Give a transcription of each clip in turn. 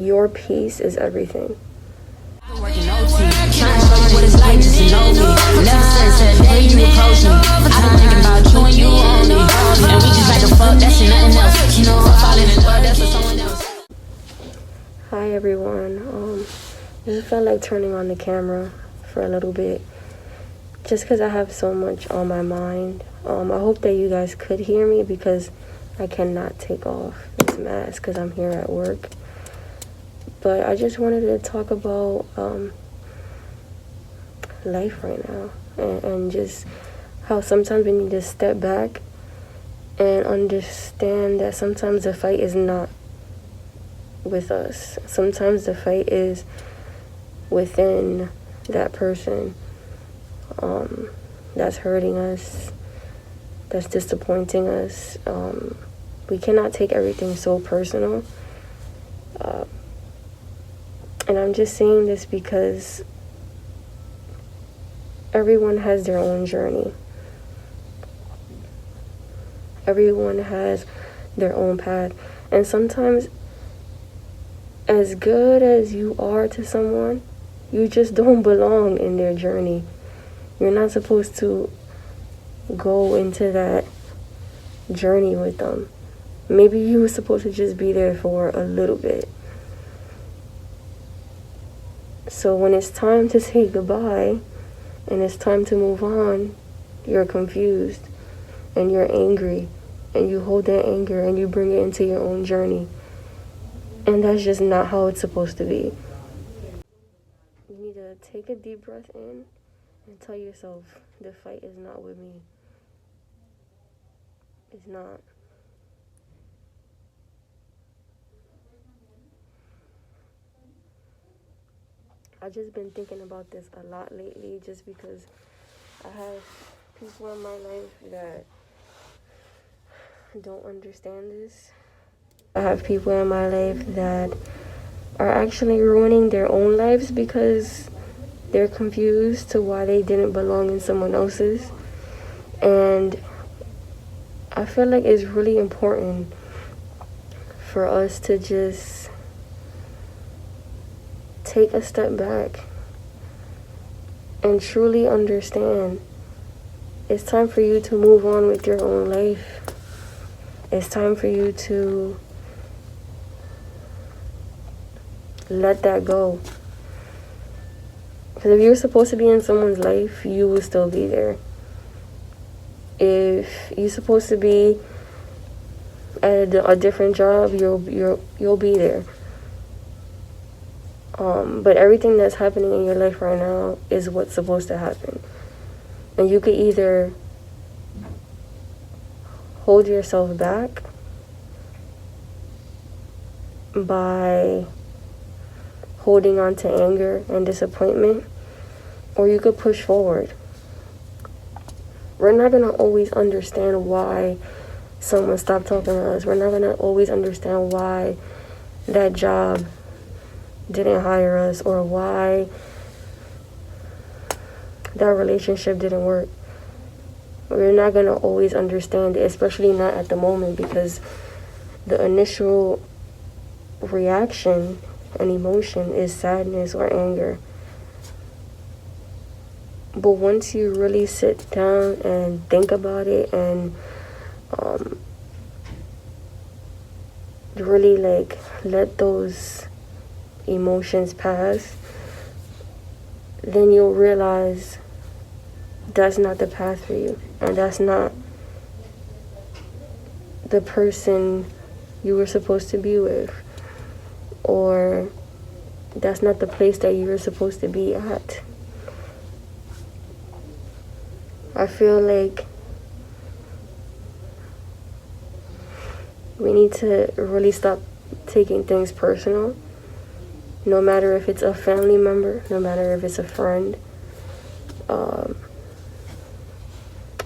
Your peace is everything. Working OT, trying to show you what it's like just to know me. Never since the day you approached me, I've been thinking about you and you only. And we just like to fuck, that's nothing else. You know, I'm falling in love, that's for someone else. Hi everyone. Just felt like turning on the camera for a little bit, just because I have so much on my mind. I hope that you guys could hear me because I cannot take off this mask because I'm here at work. But I just wanted to talk about life right now and just how sometimes we need to step back and understand that sometimes the fight is not with us. Sometimes the fight is within that person that's hurting us, that's disappointing us. We cannot take everything so personal. And I'm just saying this because everyone has their own journey. Everyone has their own path. And sometimes, as good as you are to someone, you just don't belong in their journey. You're not supposed to go into that journey with them. Maybe you were supposed to just be there for a little bit. So when it's time to say goodbye and it's time to move on, you're confused and you're angry and you hold that anger and you bring it into your own journey. And that's just not how it's supposed to be. You need to take a deep breath in and tell yourself, the fight is not with me. It's not. I've just been thinking about this a lot lately just because I have people in my life that don't understand this. I have people in my life that are actually ruining their own lives because they're confused to why they didn't belong in someone else's. And I feel like it's really important for us to just take a step back and truly understand it's time for you to move on with your own life. It's time for you to let that go. Because if you're supposed to be in someone's life, you will still be there. If you're supposed to be at a different job, you'll be there. But everything that's happening in your life right now is what's supposed to happen. And you could either hold yourself back by holding on to anger and disappointment, or you could push forward. We're not going to always understand why someone stopped talking to us. We're not going to always understand why that job didn't hire us or why that relationship didn't work. We're not going to always understand it, especially not at the moment, because the initial reaction and emotion is sadness or anger. But once you really sit down and think about it and really let those emotions pass, then you'll realize that's not the path for you, and that's not the person you were supposed to be with, or that's not the place that you were supposed to be at. I feel like we need to really stop taking things personal. No matter if it's a family member, no matter if it's a friend, a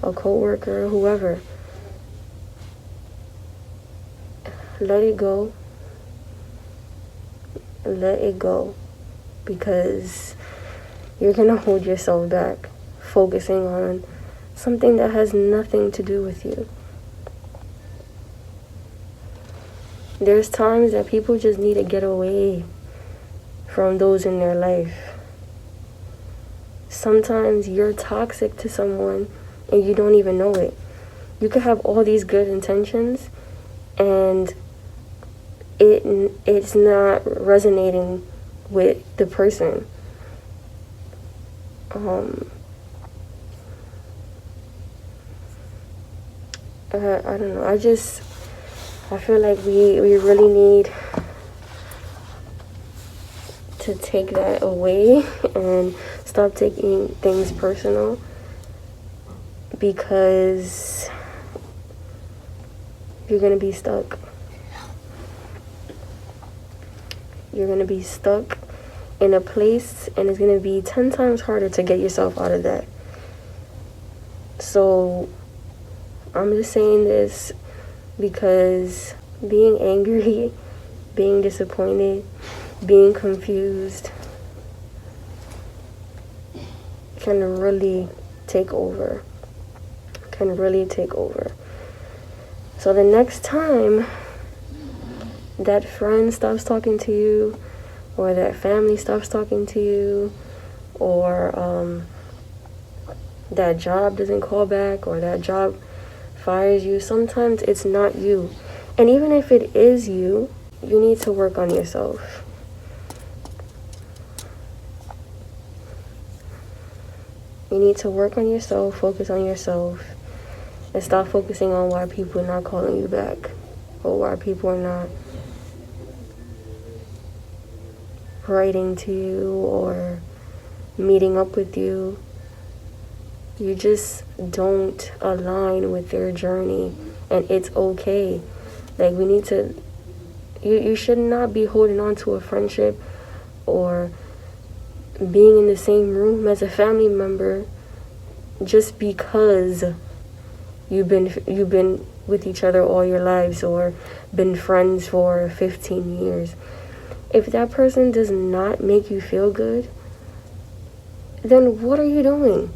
coworker, whoever. Let it go. Let it go. Because you're going to hold yourself back, focusing on something that has nothing to do with you. There's times that people just need to get away from those in their life. Sometimes you're toxic to someone and you don't even know it. You could have all these good intentions and it's not resonating with the person. I don't know. I feel like we really need to take that away and stop taking things personal, because you're going to be stuck. You're going to be stuck in a place, and it's going to be 10 times harder to get yourself out of that. So I'm just saying this because being angry, being disappointed, being confused can really take over. So the next time that friend stops talking to you, or that family stops talking to you, or that job doesn't call back, or that job fires you, sometimes it's not you. And even if it is you, you need to work on yourself. You need to work on yourself, focus on yourself, and stop focusing on why people are not calling you back, or why people are not writing to you or meeting up with you. You just don't align with their journey, and it's okay. Like, we need to, you should not be holding on to a friendship or being in the same room as a family member just because you've been with each other all your lives, or been friends for 15 years. If that person does not make you feel good, then what are you doing?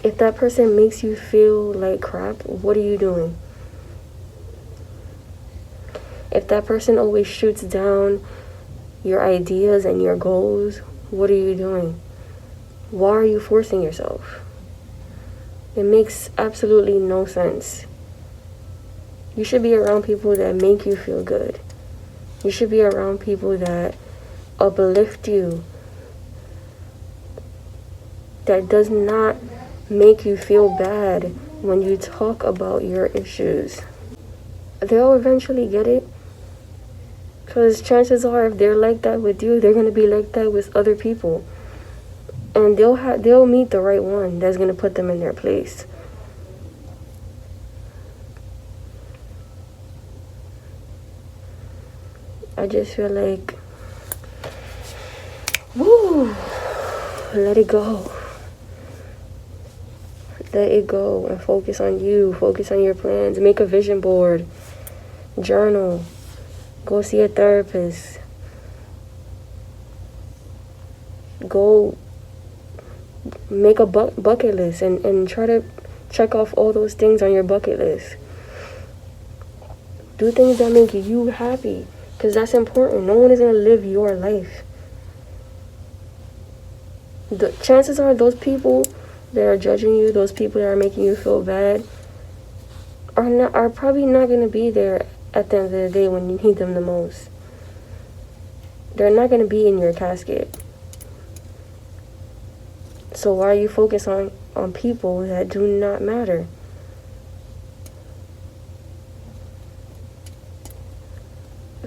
If that person makes you feel like crap, what are you doing? If that person always shoots down your ideas and your goals, what are you doing? Why are you forcing yourself? It makes absolutely no sense. You should be around people that make you feel good. You should be around people that uplift you, that does not make you feel bad when you talk about your issues. They'll eventually get it, because chances are, if they're like that with you, they're going to be like that with other people. And they'll meet the right one that's going to put them in their place. I just feel like, woo, let it go. Let it go and focus on you. Focus on your plans. Make a vision board. Journal. Go see a therapist. Go make a bucket list and try to check off all those things on your bucket list. Do things that make you happy, because that's important. No one is going to live your life. The chances are those people that are judging you, those people that are making you feel bad, are probably not going to be there at the end of the day when you need them the most. They're not going to be in your casket. So why are you focused on people that do not matter?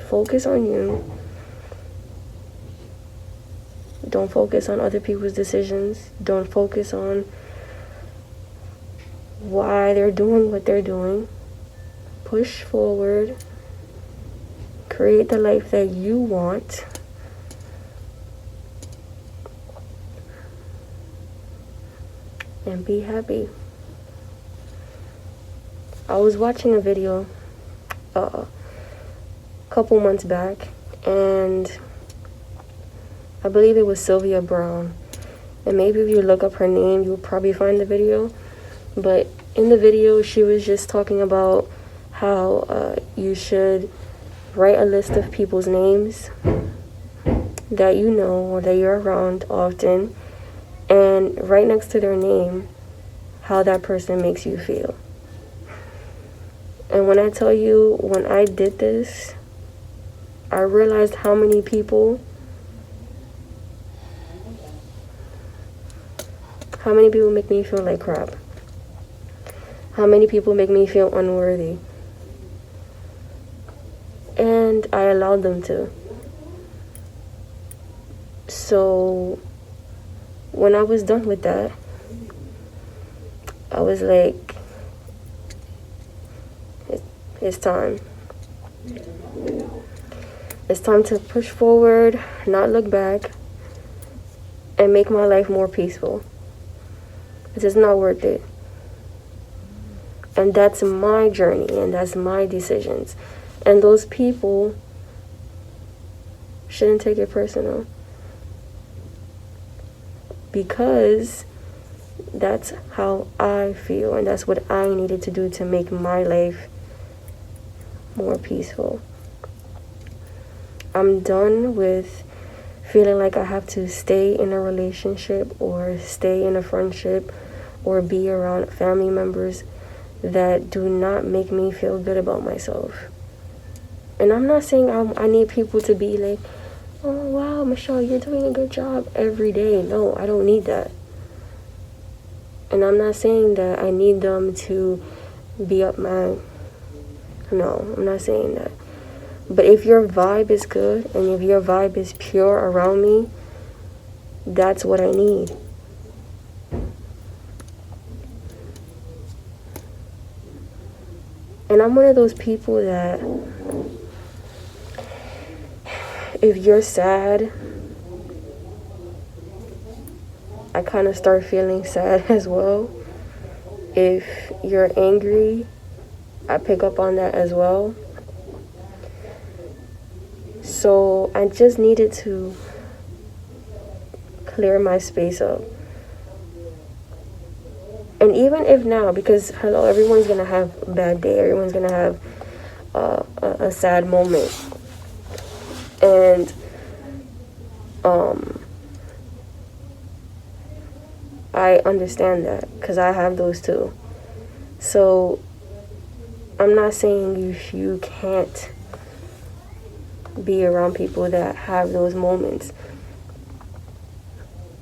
Focus on you. Don't focus on other people's decisions. Don't focus on why they're doing what they're doing. Push forward. Create the life that you want. And be happy. I was watching a video a couple months back, and I believe it was Sylvia Brown. And maybe if you look up her name, you'll probably find the video. But in the video, she was just talking about how you should write a list of people's names that you know or that you're around often, and right next to their name, how that person makes you feel. And when I tell you, when I did this, I realized how many people make me feel like crap. How many people make me feel unworthy. And I allowed them to. So when I was done with that, I was like, it's time. It's time to push forward, not look back, and make my life more peaceful. It's just not worth it. And that's my journey, and that's my decisions. And those people shouldn't take it personal. Because that's how I feel, and that's what I needed to do to make my life more peaceful. I'm done with feeling like I have to stay in a relationship or stay in a friendship or be around family members that do not make me feel good about myself. And I'm not saying I need people to be like, oh wow, Michelle, you're doing a good job every day. No, I don't need that. And I'm not saying that I need them to be up my... No, I'm not saying that. But if your vibe is good and if your vibe is pure around me, that's what I need. And I'm one of those people that if you're sad, I kind of start feeling sad as well. If you're angry, I pick up on that as well. So I just needed to clear my space up. And even if now, because hello, everyone's gonna have a bad day, everyone's gonna have a sad moment. And I understand that because I have those too. So I'm not saying you can't be around people that have those moments,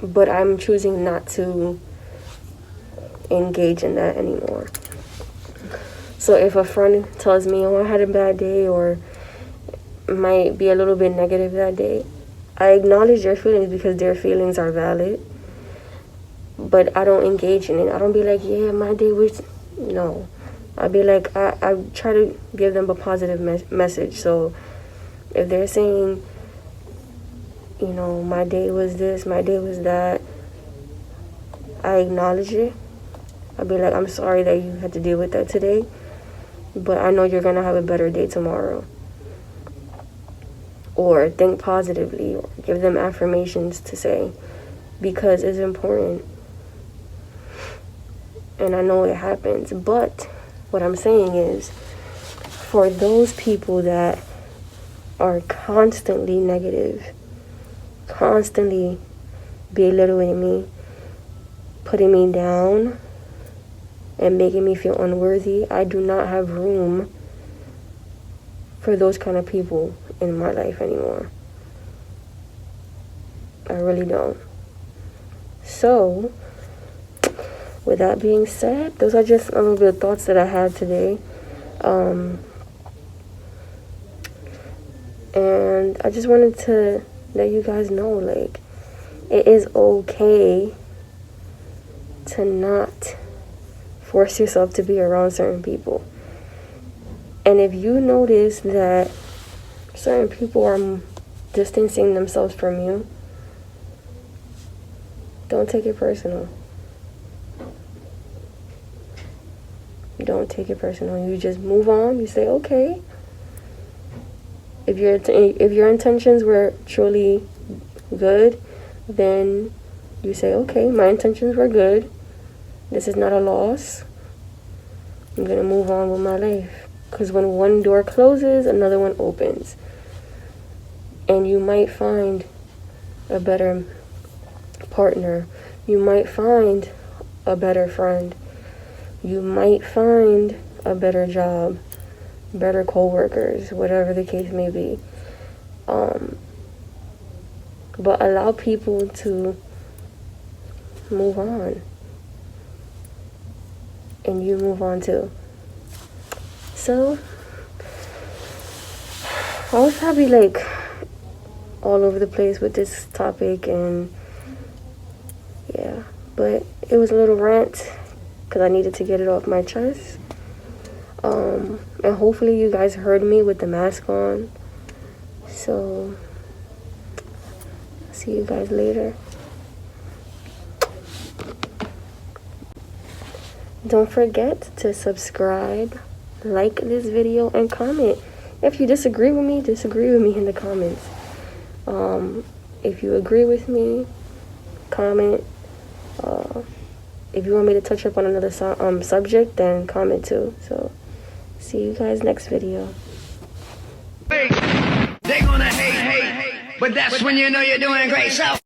but I'm choosing not to engage in that anymore. So if a friend tells me, oh, I had a bad day or might be a little bit negative that day, I acknowledge their feelings because their feelings are valid, but I don't engage in it. I don't be like, yeah, my day was... No. I'd be like, I try to give them a positive message. So if they're saying, you know, my day was this, my day was that, I acknowledge it. I'd be like, I'm sorry that you had to deal with that today, but I know you're going to have a better day tomorrow. Or think positively, or give them affirmations to say, because it's important. And I know it happens, but what I'm saying is, for those people that are constantly negative, constantly belittling me, putting me down, and making me feel unworthy, I do not have room for those kind of people in my life anymore. I really don't. So, with that being said, those are just a little bit of thoughts that I had today. And I just wanted to let you guys know, like, it is okay to not force yourself to be around certain people. And if you notice that certain people are distancing themselves from you, don't take it personal. Don't take it personal. You just move on. You say, okay. If your intentions were truly good, then you say, okay, my intentions were good. This is not a loss. I'm gonna move on with my life. Because when one door closes, another one opens. And you might find a better partner. You might find a better friend. You might find a better job, better co-workers, whatever the case may be. But allow people to move on. And you move on too. So, I was probably like all over the place with this topic, and yeah, but it was a little rant because I needed to get it off my chest. And hopefully you guys heard me with the mask on. So, see you guys later. Don't forget to subscribe, like this video, and comment. If you disagree with me in the comments. If you agree with me, comment. If you want me to touch up on another subject, then comment too. So, see you guys next video. They gonna hate, but that's when you know you're doing great. So